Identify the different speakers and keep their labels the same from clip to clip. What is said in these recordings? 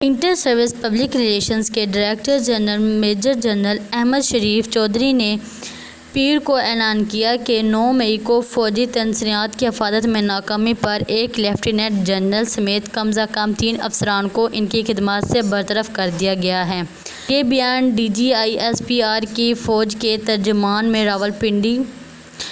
Speaker 1: Inter service public relations کے director general major general Ahmad Sharif Chaudhry نے پیر کو اعلان کیا کہ 9 مئی کو فوجی تنصیرات کی حفاظت میں ناکامی پر ایک لیفٹیننٹ جنرل سمیت کم از کم 3 افسران کو ان کی خدمات سے برطرف کر دیا گیا ہے۔ یہ بیان DGISPR کی فوج کے ترجمان میں راولپنڈی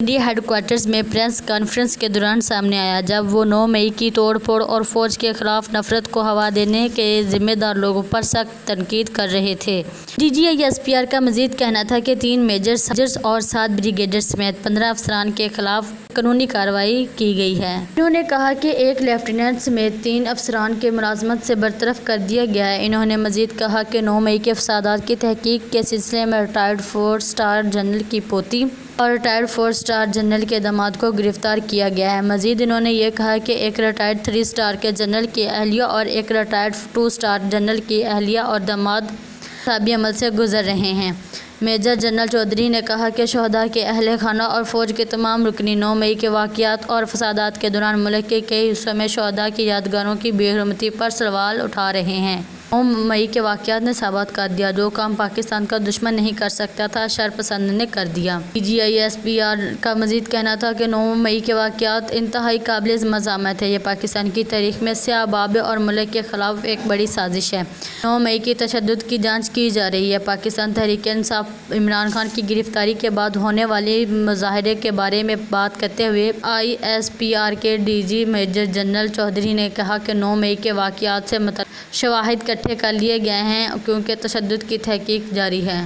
Speaker 1: ہیڈ کوارٹرز میں پریس کانفرنس کے دوران سامنے آیا، جب وہ 9 مئی کی توڑ پھوڑ اور فوج کے خلاف نفرت کو ہوا دینے کے ذمہ دار لوگوں پر سخت تنقید کر رہے تھے۔ DGISPR کا مزید کہنا تھا کہ 3 میجرز اور 7 بریگیڈیئر سمیت 15 افسران کے خلاف قانونی کارروائی کی گئی ہے۔ انہوں نے کہا کہ ایک لیفٹیننٹ سمیت 3 افسران کے ملازمت سے برطرف کر دیا گیا ہے۔ انہوں نے مزید کہا کہ 9 مئی کے فسادات کی تحقیق کے سلسلے میں ریٹائرڈ 4 اسٹار جنرل کی پوتی اور ریٹائرڈ 4 اسٹار جنرل کے داماد کو گرفتار کیا گیا ہے۔ مزید انہوں نے یہ کہا کہ ایک ریٹائرڈ 3 اسٹار کے جنرل کی اہلیہ اور ایک ریٹائرڈ 2 اسٹار جنرل کی اہلیہ اور داماد اعصابی عمل سے گزر رہے ہیں۔ میجر جنرل چودھری نے کہا کہ شہداء کے اہل خانہ اور فوج کے تمام رکنی 9 مئی کے واقعات اور فسادات کے دوران ملک کے کئی حصوں میں شہداء کی یادگاروں کی بے حرمتی پر سوال اٹھا رہے ہیں۔ 9 مئی کے واقعات نے ثابت کر دیا، جو کام پاکستان کا دشمن نہیں کر سکتا تھا، شر پسند نے کر دیا۔ DGISPR کا مزید کہنا تھا کہ 9 مئی کے واقعات انتہائی قابل مذمت ہے۔ یہ پاکستان کی تاریخ میں سیاہ باب ہے اور ملک کے خلاف ایک بڑی سازش ہے۔ 9 مئی کی تشدد کی جانچ کی جا رہی ہے۔ پاکستان تحریک انصاف عمران خان کی گرفتاری کے بعد ہونے والے مظاہرے کے بارے میں بات کرتے ہوئے ISPR کے DG میجر جنرل چودھری نے کہا کہ 9 مئی کے واقعات سے متعلق شواہد اکٹھے کر لیے گئے ہیں کیونکہ تشدد کی تحقیق جاری ہے۔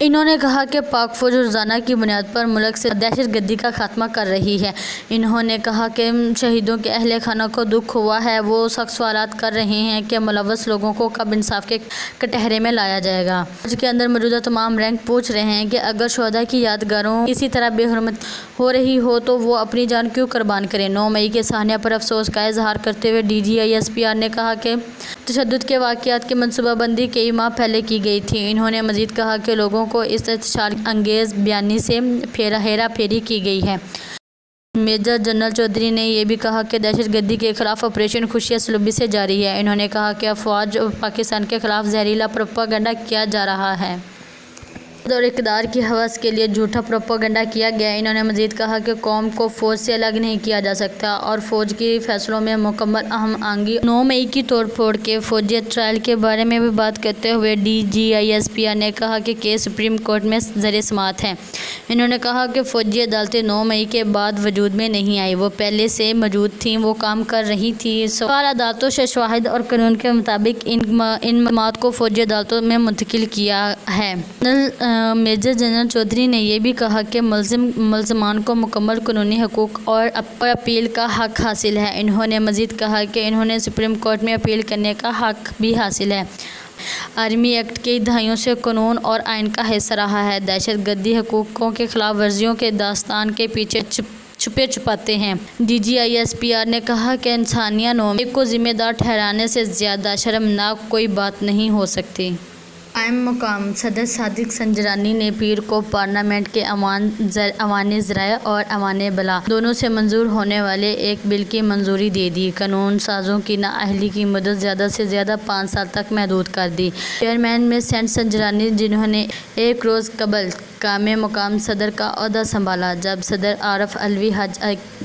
Speaker 1: انہوں نے کہا کہ پاک فوج روزانہ کی بنیاد پر ملک سے دہشت گردی کا خاتمہ کر رہی ہے۔ انہوں نے کہا کہ شہیدوں کے اہل خانہ کو دکھ ہوا ہے، وہ سخت سوالات کر رہے ہیں کہ ملوث لوگوں کو کب انصاف کے کٹہرے میں لایا جائے گا۔ فوج کے اندر موجودہ تمام رینک پوچھ رہے ہیں کہ اگر شہداء کی یادگاروں اسی طرح بے حرمتی ہو رہی ہو تو وہ اپنی جان کیوں قربان کریں۔ 9 مئی کے سانحہ پر افسوس کا اظہار کرتے ہوئے DGISPR نے کہا کہ تشدد کے واقعات کی منصوبہ بندی کئی ماہ پہلے کی گئی تھی۔ انہوں نے مزید کہا کہ لوگوں کو اس استحصال انگیز بیانی سے ہیرا پھیری کی گئی ہے۔ میجر جنرل چودھری نے یہ بھی کہا کہ دہشت گردی کے خلاف آپریشن خوشیہ سلوبی سے جاری ہے۔ انہوں نے کہا کہ افواج پاکستان کے خلاف زہریلا پروپیگنڈا کیا جا رہا ہے اور اقتدار کی ہوس کے لیے جھوٹا پروپیگنڈا کیا گیا ہے۔ انہوں نے مزید کہا کہ قوم کو فوج سے الگ نہیں کیا جا سکتا اور فوج کے فیصلوں میں مکمل ہم آہنگی۔ 9 مئی کی توڑ پھوڑ کے فوجی ٹرائل کے بارے میں بھی بات کرتے ہوئے DGISPR نے کہا کہ کیس سپریم کورٹ میں زیر سماعت ہے۔ انہوں نے کہا کہ فوجی عدالتیں 9 مئی کے بعد وجود میں نہیں آئی، وہ پہلے سے موجود تھیں، وہ کام کر رہی تھیں۔ سوال عدالتوں سے شواہد اور قانون کے مطابق ان مقدمات کو فوجی عدالتوں میں منتقل کیا ہے۔ میجر جنرل چودھری نے یہ بھی کہا کہ ملزمان کو مکمل قانونی حقوق اور اپیل کا حق حاصل ہے۔ انہوں نے مزید کہا کہ انہیں سپریم کورٹ میں اپیل کرنے کا حق بھی حاصل ہے۔ آرمی ایکٹ کئی دہائیوں سے قانون اور آئین کا حصہ رہا ہے۔ دہشت گردی حقوقوں کے خلاف ورزیوں کے داستان کے پیچھے چھپاتے ہیں۔ DGISPR نے کہا کہ انسانیہ 9 مئی کو ذمہ دار ٹھہرانے سے زیادہ شرمناک کوئی بات نہیں ہو سکتی۔ قائم مقام صدر صادق سنجرانی نے پیر کو پارلیمنٹ کے ایوان ذرائع اور ایوان بالا دونوں سے منظور ہونے والے ایک بل کی منظوری دے دی۔ قانون سازوں کی نااہلی کی مدت زیادہ سے زیادہ 5 سال تک محدود کر دی۔ چیئرمین میں سینٹ سنجرانی، جنہوں نے ایک روز قبل قائم مقام صدر کا عہدہ سنبھالا جب صدر عارف علوی حج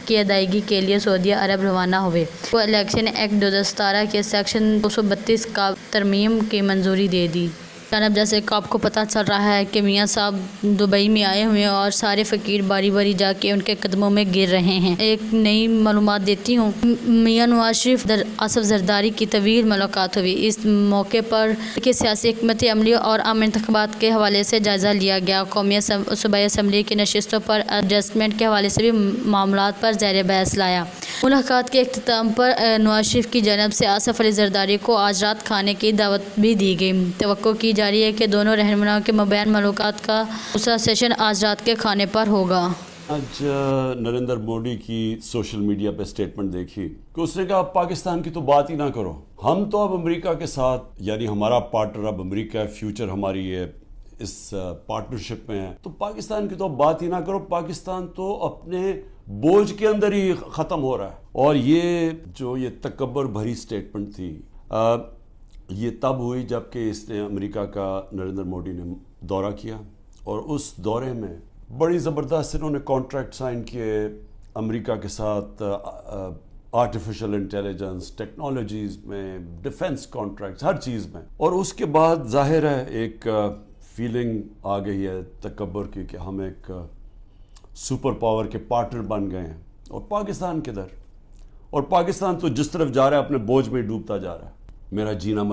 Speaker 1: کی ادائیگی کے لیے سعودی عرب روانہ ہوئے، کو الیکشن ایکٹ 2017 کے سیکشن 232 کا ترمیم کی منظوری دے دی۔ جناب، جیسے کہ آپ کو پتہ چل رہا ہے کہ میاں صاحب دبئی میں آئے ہوئے ہیں اور سارے فقیر باری باری جا کے ان کے قدموں میں گر رہے ہیں۔ ایک نئی معلومات دیتی ہوں، میاں نواز شریف آصف زرداری کی طویل ملاقات ہوئی۔ اس موقع پر کہ سیاسی حکمت عملی اور عام انتخابات کے حوالے سے جائزہ لیا گیا۔ قومی صوبائی اسمبلی کی نشستوں پر ایڈجسٹمنٹ کے حوالے سے بھی معاملات پر زیر بحث لایا۔ ملاقات کے اختتام پر نواز شریف کی جانب سے آصف علی زرداری کو آج رات کھانے کی دعوت بھی دی گئی۔ توقع کی جا رہی ہے کہ دونوں رہنماؤں کے مابین ملاقات کا دوسرا سیشن آج رات کے کھانے پر ہوگا۔
Speaker 2: آج نریندر مودی کی سوشل میڈیا پہ سٹیٹمنٹ دیکھی کہ اس نے کہا پاکستان کی تو بات ہی نہ کرو، ہم تو اب امریکہ کے ساتھ، یعنی ہمارا پارٹنر اب امریکہ ہے، فیوچر ہماری ہے اس پارٹنرشپ میں ہے، تو پاکستان کی تو بات ہی نہ کرو، پاکستان تو اپنے بوجھ کے اندر ہی ختم ہو رہا ہے۔ اور یہ جو تکبر بھری سٹیٹمنٹ تھی، یہ تب ہوئی جب کہ اس نے امریکہ کا نریندر مودی نے دورہ کیا، اور اس دورے میں بڑی زبردست انہوں نے کانٹریکٹ سائن کیے امریکہ کے ساتھ، آرٹیفیشل انٹیلیجنس، ٹیکنالوجیز میں، ڈیفنس کانٹریکٹس، ہر چیز میں. اور اس کے بعد ظاہر ہے ایک فیلنگ آ گئی ہے تکبر کی کہ ہم ایک سپر پاور کے پارٹنر بن گئے ہیں، اور پاکستان کدھر؟ اور پاکستان تو جس طرف جا رہا ہے اپنے بوجھ میں ڈوبتا جا رہا ہے. میرا جینا مرنا